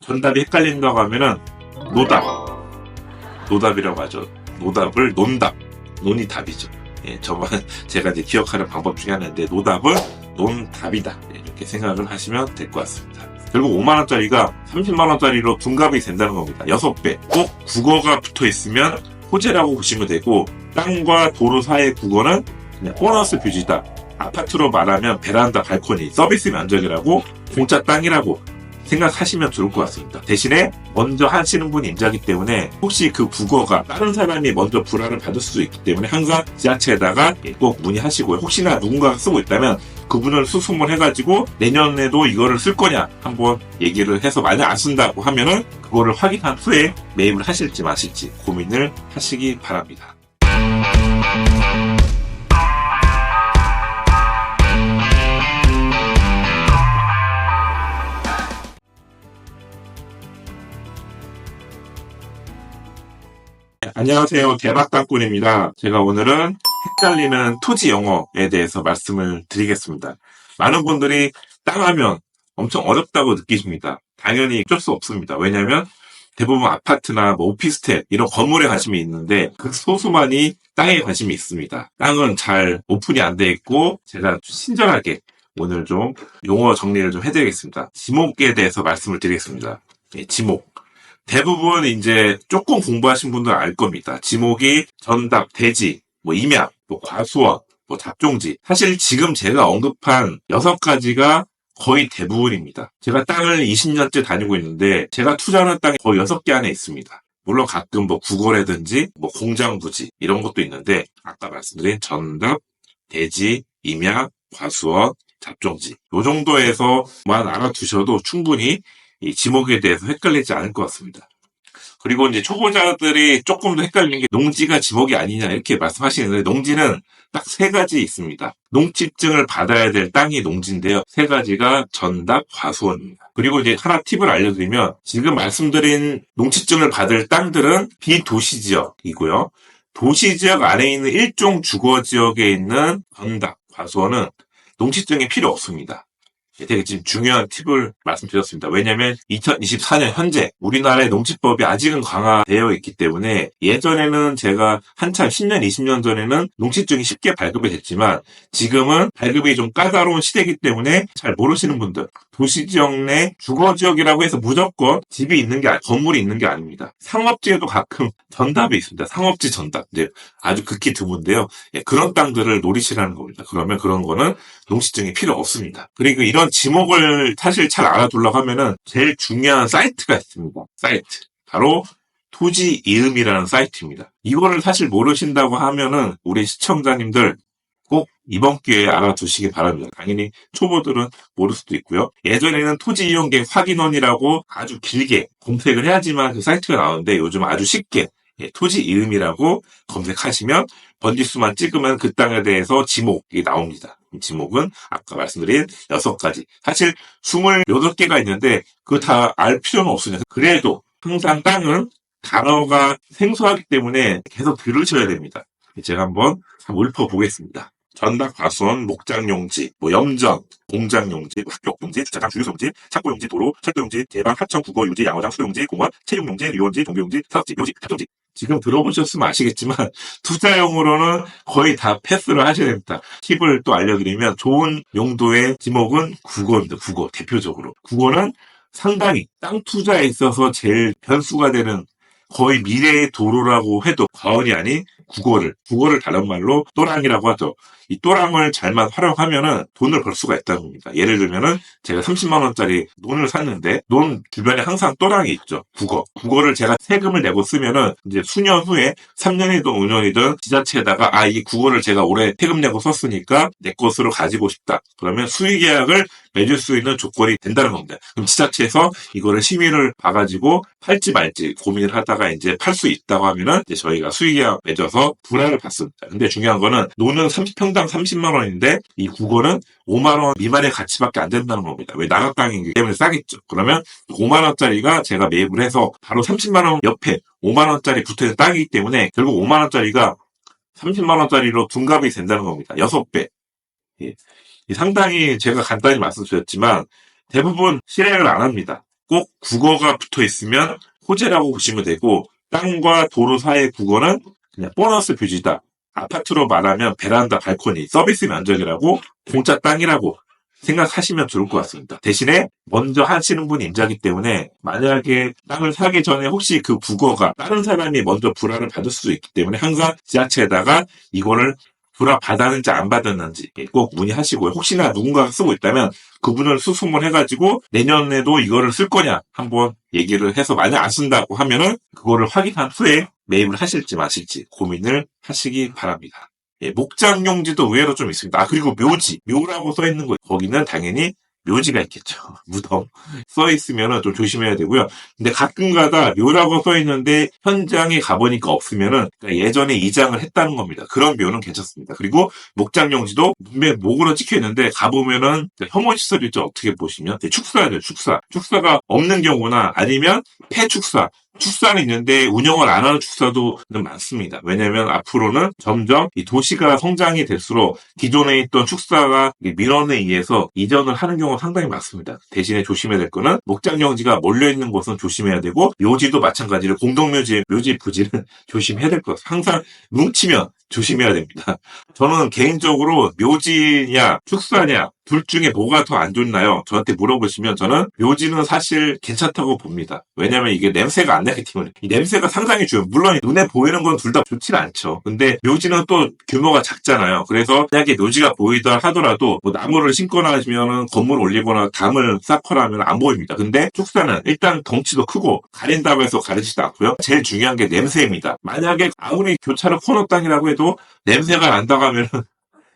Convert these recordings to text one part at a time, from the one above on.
전답이 헷갈린다고 하면은 노답이라고 하죠. 노답을 논답, 논이 답이죠. 예, 저만 제가 이제 기억하는 방법 중에 하나인데 노답을 논답이다 이렇게 생각을 하시면 될 것 같습니다. 결국 5만원짜리가 30만원짜리로 둔갑이 된다는 겁니다. 6배. 꼭 국어가 붙어 있으면 호재라고 보시면 되고, 땅과 도로 사이의 국어는 그냥 보너스 뷰지다. 아파트로 말하면 베란다, 발코니, 서비스 면적이라고, 공짜 땅이라고 생각하시면 좋을 것 같습니다. 대신에 먼저 하시는 분이 임자기 때문에 혹시 그 국어가 다른 사람이 먼저 불안을 받을 수도 있기 때문에 항상 지자체에다가 꼭 문의하시고요. 혹시나 누군가가 쓰고 있다면 그분을 수소문 해가지고 내년에도 이거를 쓸 거냐 한번 얘기를 해서 만약 안 쓴다고 하면은 그거를 확인한 후에 매입을 하실지 마실지 고민을 하시기 바랍니다. 안녕하세요. 대박땅꾼입니다. 제가 오늘은 헷갈리는 토지 용어에 대해서 말씀을 드리겠습니다. 많은 분들이 땅하면 엄청 어렵다고 느끼십니다. 당연히 어쩔 수 없습니다. 왜냐하면 대부분 아파트나 오피스텔 이런 건물에 관심이 있는데 그 소수만이 땅에 관심이 있습니다. 땅은 잘 오픈이 안 돼 있고 제가 친절하게 오늘 좀 용어 정리를 좀 해드리겠습니다. 지목에 대해서 말씀을 드리겠습니다. 지목. 대부분 이제 조금 공부하신 분들은 알 겁니다. 지목이 전답, 대지, 임야, 과수원, 잡종지. 사실 지금 제가 언급한 6가지가 거의 대부분입니다. 제가 땅을 20년째 다니고 있는데 제가 투자하는 땅이 거의 6개 안에 있습니다. 물론 가끔 국어라든지 공장 부지 이런 것도 있는데 아까 말씀드린 전답, 대지, 임야, 과수원, 잡종지. 요 정도에서만 알아두셔도 충분히 이 지목에 대해서 헷갈리지 않을 것 같습니다. 그리고 이제 초보자들이 조금 더 헷갈리는 게 농지가 지목이 아니냐 이렇게 말씀하시는데 농지는 딱 3가지 있습니다. 농지증을 받아야 될 땅이 농지인데요. 3가지가 전답, 과수원입니다. 그리고 이제 하나 팁을 알려드리면 지금 말씀드린 농지증을 받을 땅들은 비도시지역이고요. 도시지역 안에 있는 일종 주거지역에 있는 전답, 과수원은 농지증이 필요 없습니다. 되게 지금 중요한 팁을 말씀드렸습니다. 왜냐하면 2024년 현재 우리나라의 농지법이 아직은 강화되어 있기 때문에 예전에는 제가 한참 10년, 20년 전에는 농지증이 쉽게 발급이 됐지만 지금은 발급이 좀 까다로운 시대이기 때문에 잘 모르시는 분들 도시지역 내 주거지역이라고 해서 무조건 집이 있는 게 건물이 있는 게 아닙니다. 상업지에도 가끔 전답이 있습니다. 상업지 전답. 이제 아주 극히 드문데요. 그런 땅들을 노리시라는 겁니다. 그러면 그런 거는 농지증이 필요 없습니다. 그리고 이런 지목을 사실 잘 알아두려고 하면은 제일 중요한 사이트가 있습니다. 사이트. 바로 토지 이음이라는 사이트입니다. 이거를 사실 모르신다고 하면은 우리 시청자님들 꼭 이번 기회에 알아두시기 바랍니다. 당연히 초보들은 모를 수도 있고요. 예전에는 토지 이용객 확인원이라고 아주 길게 검색을 해야지만 그 사이트가 나오는데 요즘 아주 쉽게 토지 이음이라고 검색하시면 번지수만 찍으면 그 땅에 대해서 지목이 나옵니다. 지목은 아까 말씀드린 6가지. 사실 28개가 있는데 그거 다 알 필요는 없으니까 그래도 항상 땅은 단어가 생소하기 때문에 계속 들으셔야 됩니다. 제가 한번 읊어보겠습니다. 전답, 과수원, 목장용지, 염전, 공장용지, 학교용지, 주차장, 주유소용지, 창고용지, 도로, 철도용지, 제방, 하청, 국어용지, 양어장, 수용지, 공원, 체육용지, 유원지, 종교용지, 사업지, 묘지, 잡종지. 지금 들어보셨으면 아시겠지만 투자용으로는 거의 다 패스를 하셔야 됩니다. 팁을 또 알려드리면 좋은 용도의 지목은 국어입니다. 국어 대표적으로. 국어는 상당히 땅 투자에 있어서 제일 변수가 되는 거의 미래의 도로라고 해도 과언이 아닌 국어를 다른 말로 또랑이라고 하죠. 이 또랑을 잘만 활용하면은 돈을 벌 수가 있다는 겁니다. 예를 들면은 제가 30만원짜리 논을 샀는데 논 주변에 항상 또랑이 있죠. 국어를 제가 세금을 내고 쓰면은 이제 수년 후에 3년이든 5년이든 지자체에다가 이 국어를 제가 올해 세금 내고 썼으니까 내 것으로 가지고 싶다. 그러면 수의계약을 맺을 수 있는 조건이 된다는 겁니다. 그럼 지자체에서 이거를 심의를 봐가지고 팔지 말지 고민을 하다가 이제 팔 수 있다고 하면은 이제 저희가 수의계약 맺어서 분할을 받습니다. 근데 중요한 거는 논은 30평당 30만원인데 이 국어는 5만원 미만의 가치밖에 안 된다는 겁니다. 왜 나라 땅이기 때문에 싸겠죠. 그러면 5만원짜리가 제가 매입을 해서 바로 30만원 옆에 5만원짜리 붙어있는 땅이기 때문에 결국 5만원짜리가 30만원짜리로 둔갑이 된다는 겁니다. 6배. 상당히 제가 간단히 말씀드렸지만 대부분 실행을 안 합니다. 꼭 국어가 붙어 있으면 호재라고 보시면 되고, 땅과 도로 사이의 국어는 그냥 보너스 표지다. 아파트로 말하면 베란다, 발코니, 서비스 면적이라고 공짜 땅이라고 생각하시면 좋을 것 같습니다. 대신에 먼저 하시는 분이 임자기 때문에 만약에 땅을 사기 전에 혹시 그 국어가 다른 사람이 먼저 불화를 받을 수도 있기 때문에 항상 지자체에다가 이거를 불화 받았는지 안 받았는지 꼭 문의하시고요. 혹시나 누군가가 쓰고 있다면 그분을 수소문해가지고 내년에도 이거를 쓸 거냐 한번 얘기를 해서 만약 안 쓴다고 하면은 그거를 확인한 후에 매입을 하실지 마실지 고민을 하시기 바랍니다. 목장용지도 의외로 좀 있습니다. 그리고 묘지, 묘라고 써 있는 거 거기는 당연히 묘지가 있겠죠. 무덤 써 있으면은 좀 조심해야 되고요. 근데 가끔가다 묘라고 써 있는데 현장에 가보니까 없으면은 그러니까 예전에 이장을 했다는 겁니다. 그런 묘는 괜찮습니다. 그리고 목장용지도 문에 목으로 찍혀 있는데 가보면은 혐오시설이죠. 어떻게 보시면 축사죠. 축사가 없는 경우나 아니면 폐축사 축사는 있는데 운영을 안 하는 축사도 많습니다. 왜냐하면 앞으로는 점점 이 도시가 성장이 될수록 기존에 있던 축사가 민원에 의해서 이전을 하는 경우가 상당히 많습니다. 대신에 조심해야 될 거는 목장용지가 몰려있는 곳은 조심해야 되고 묘지도 마찬가지로 공동묘지, 묘지 부지는 조심해야 될 것 같아요. 항상 뭉치면 조심해야 됩니다. 저는 개인적으로 묘지냐 축사냐 둘 중에 뭐가 더 안 좋나요? 저한테 물어보시면 저는 묘지는 사실 괜찮다고 봅니다. 왜냐하면 이게 냄새가 안 나기 때문에 이 냄새가 상당히 중요해요. 물론 눈에 보이는 건 둘 다 좋지는 않죠. 근데 묘지는 또 규모가 작잖아요. 그래서 만약에 묘지가 보이다 하더라도 뭐 나무를 심거나 하시면 건물 올리거나 담을 쌓거나 하면 안 보입니다. 근데 축사는 일단 덩치도 크고 가린다고 해서 가리지도 않고요. 제일 중요한 게 냄새입니다. 만약에 아무리 교차로 코너 땅이라고 해도 냄새가 난다고 하면은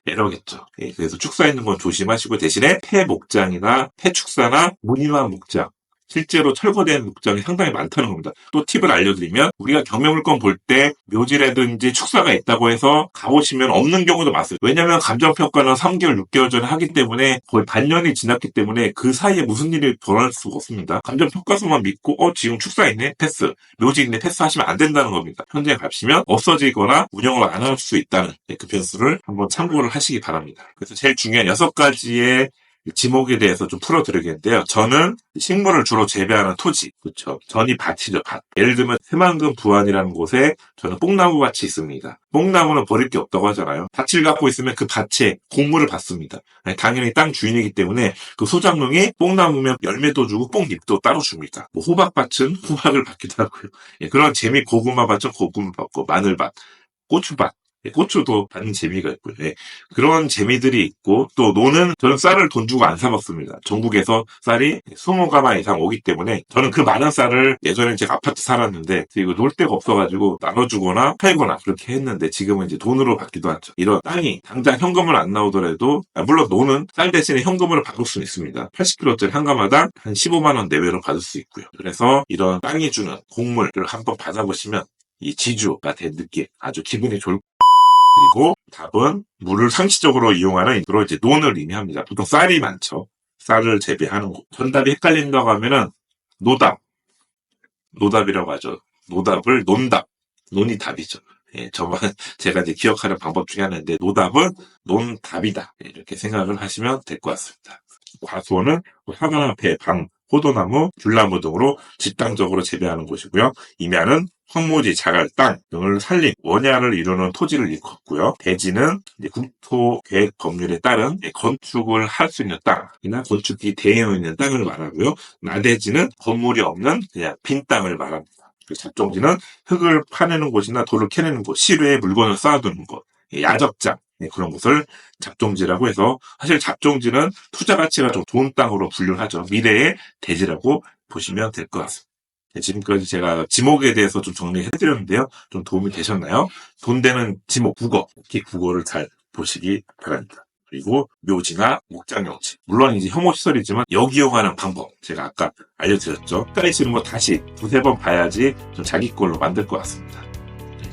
에러겠죠. 그래서 축사 있는 건 조심하시고 대신에 폐목장이나 폐축사나 무늬만 목장 실제로 철거된 목장이 상당히 많다는 겁니다. 또 팁을 알려드리면 우리가 경매물건 볼 때 묘지라든지 축사가 있다고 해서 가보시면 없는 경우도 많아요. 왜냐하면 감정평가는 3개월, 6개월 전에 하기 때문에 거의 반년이 지났기 때문에 그 사이에 무슨 일이 벌어질 수가 없습니다. 감정평가서만 믿고 지금 축사 있네? 패스. 묘지 있네? 패스하시면 안 된다는 겁니다. 현장에 가시면 없어지거나 운영을 안 할 수 있다는 그 변수를 한번 참고를 하시기 바랍니다. 그래서 제일 중요한 6가지의 지목에 대해서 좀 풀어드리겠는데요. 저는 식물을 주로 재배하는 토지, 그렇죠. 전이 밭이죠, 밭. 예를 들면 새만금 부안이라는 곳에 저는 뽕나무 밭이 있습니다. 뽕나무는 버릴 게 없다고 하잖아요. 밭을 갖고 있으면 그 밭에 곡물을 받습니다. 당연히 땅 주인이기 때문에 그 소작농이 뽕나무면 열매도 주고 뽕잎도 따로 줍니다. 뭐 호박밭은 호박을 받기도 하고요. 그런 재미, 고구마밭은 고구마 받고 마늘밭, 고추밭. 고추도 받는 재미가 있고요. 그런 재미들이 있고 또 노는 저는 쌀을 돈 주고 안 사 먹습니다. 전국에서 쌀이 20가마 이상 오기 때문에 저는 그 많은 쌀을 예전에 제가 아파트 살았는데 이거 놀 데가 없어가지고 나눠주거나 팔거나 그렇게 했는데 지금은 이제 돈으로 받기도 하죠. 이런 땅이 당장 현금을 안 나오더라도 물론 노는 쌀 대신에 현금으로 받을 수는 있습니다. 80kg짜리 한 가마당 한 15만 원 내외로 받을 수 있고요. 그래서 이런 땅이 주는 곡물을 한번 받아보시면 이 지주가 된 느낌 아주 기분이 좋을 그리고 답은 물을 상시적으로 이용하는 주로 이제 논을 의미합니다. 보통 쌀이 많죠. 쌀을 재배하는 곳. 정답이 헷갈린다고 하면은 노답이라고 하죠. 노답을 논답, 논이 답이죠. 저만 제가 이제 기억하는 방법 중에 하나인데 노답은 논답이다. 이렇게 생각을 하시면 될 것 같습니다. 과수원은 사과나 배, 방, 포도나무, 귤나무 등으로 집단적으로 재배하는 곳이고요. 임야는 황무지, 자갈, 땅 등을 살린 원야를 이루는 토지를 일컫고요. 대지는 국토계획 법률에 따른 건축을 할 수 있는 땅이나 건축이 되어 있는 땅을 말하고요. 나대지는 건물이 없는 그냥 빈 땅을 말합니다. 잡종지는 흙을 파내는 곳이나 돌을 캐내는 곳, 시루에 물건을 쌓아두는 곳, 야적장 그런 곳을 잡종지라고 해서 사실 잡종지는 투자 가치가 좀 좋은 땅으로 분류를 하죠. 미래의 대지라고 보시면 될 것 같습니다. 지금까지 제가 지목에 대해서 좀 정리해드렸는데요. 좀 도움이 되셨나요? 돈 되는 지목, 국어, 특히 국어를 잘 보시기 바랍니다. 그리고 묘지나 목장용지. 물론 이제 혐오시설이지만 역이용하는 방법. 제가 아까 알려드렸죠. 헷갈리시는 거 다시 두세 번 봐야지 좀 자기 걸로 만들 것 같습니다.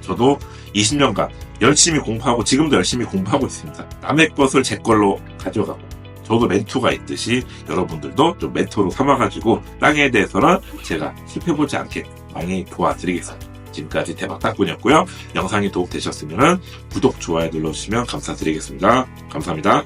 저도 20년간 열심히 공부하고 지금도 열심히 공부하고 있습니다. 남의 것을 제 걸로 가져가고 저도 멘토가 있듯이 여러분들도 좀 멘토로 삼아가지고 땅에 대해서는 제가 실패보지 않게 많이 도와드리겠습니다. 지금까지 대박땅꾼이었고요. 영상이 도움되셨으면 구독, 좋아요 눌러주시면 감사드리겠습니다. 감사합니다.